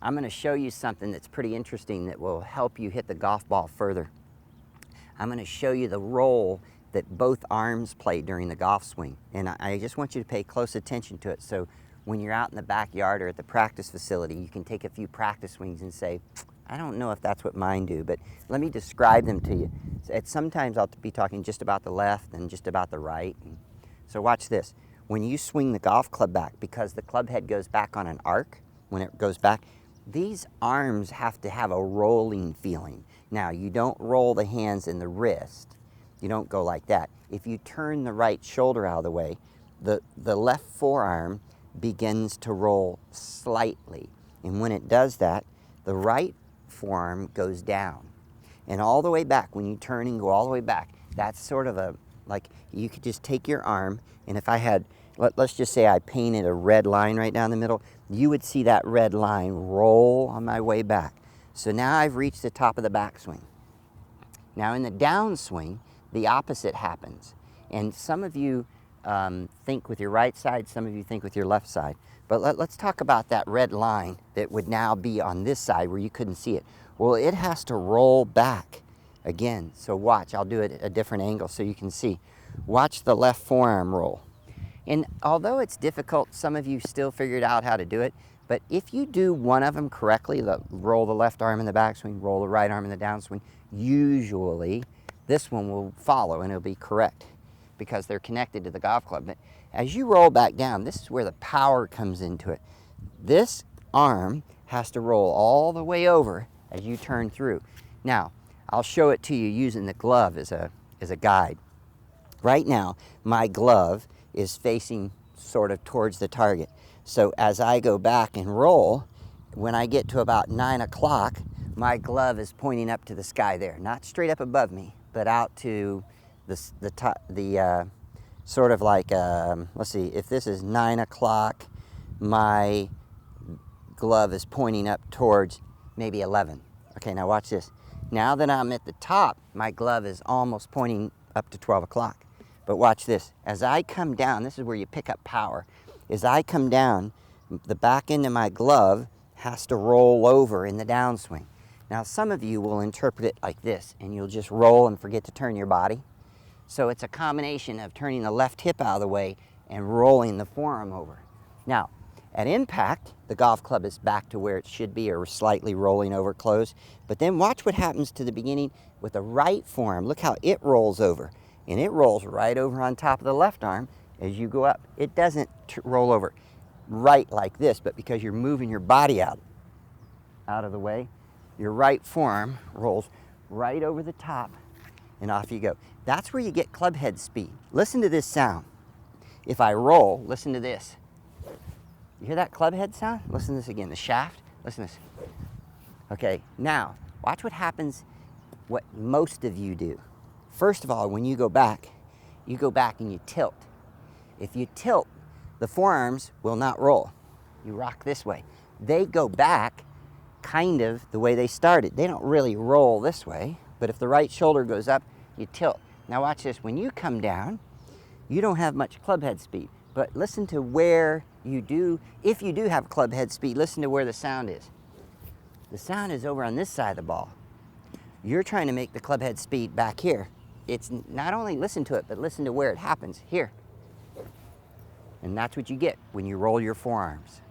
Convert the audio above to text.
I'm going to show you something that's pretty interesting that will help you hit the golf ball further. I'm going to show you the role that both arms play during the golf swing. And I just want you to pay close attention to it, so when you're out in the backyard or at the practice facility, you can take a few practice swings and say, I don't know if that's what mine do, but let me describe them to you. Sometimes I'll be talking just about the left and just about the right. So watch this. When you swing the golf club back, because the club head goes back on an arc, when it goes back, these arms have to have a rolling feeling. Now, you don't roll the hands and the wrist. You don't go like that. If you turn the right shoulder out of the way, the left forearm begins to roll slightly. And when it does that, the right forearm goes down. And all the way back, when you turn and go all the way back, that's sort of a, like, you could just take your arm, and if I had, let's just say I painted a red line right down the middle, you would see that red line roll on my way back. So now I've reached the top of the backswing. Now in the downswing, the opposite happens. And some of you think with your right side, some of you think with your left side. But let's talk about that red line that would now be on this side where you couldn't see it. Well, it has to roll back again. So watch, I'll do it at a different angle so you can see. Watch the left forearm roll. And although it's difficult, some of you still figured out how to do it. But if you do one of them correctly, roll the left arm in the backswing, roll the right arm in the downswing, usually this one will follow and it'll be correct because they're connected to the golf club. But as you roll back down, this is where the power comes into it. This arm has to roll all the way over as you turn through. Now, I'll show it to you using the glove as a guide. Right now, my glove is facing sort of towards the target. So as I go back and roll, when I get to about 9 o'clock, my glove is pointing up to the sky there, not straight up above me, but out to the top, sort of like, let's see, if this is 9 o'clock, my glove is pointing up towards maybe 11. Okay, now watch this. Now that I'm at the top, my glove is almost pointing up to 12 o'clock. But watch this. As I come down, this is where you pick up power. As I come down, the back end of my glove has to roll over in the downswing. Now, some of you will interpret it like this, and you'll just roll and forget to turn your body. So it's a combination of turning the left hip out of the way and rolling the forearm over. Now, at impact, the golf club is back to where it should be, or slightly rolling over close. But then watch what happens to the beginning with the right forearm. Look how it rolls over. And it rolls right over on top of the left arm as you go up. It doesn't roll over right like this, but because you're moving your body out of the way, your right forearm rolls right over the top and off you go. That's where you get club head speed. Listen to this sound. If I roll, listen to this. You hear that club head sound? Listen to this again, the shaft. Listen to this. Okay, now watch what happens, what most of you do. First of all, when you go back and you tilt. If you tilt, the forearms will not roll. You rock this way. They go back kind of the way they started. They don't really roll this way, but if the right shoulder goes up, you tilt. Now watch this. When you come down, you don't have much club head speed, but listen to where you do, if you do have club head speed, listen to where the sound is. The sound is over on this side of the ball. You're trying to make the club head speed back here. It's not only listen to it, but listen to where it happens, here. And that's what you get when you roll your forearms.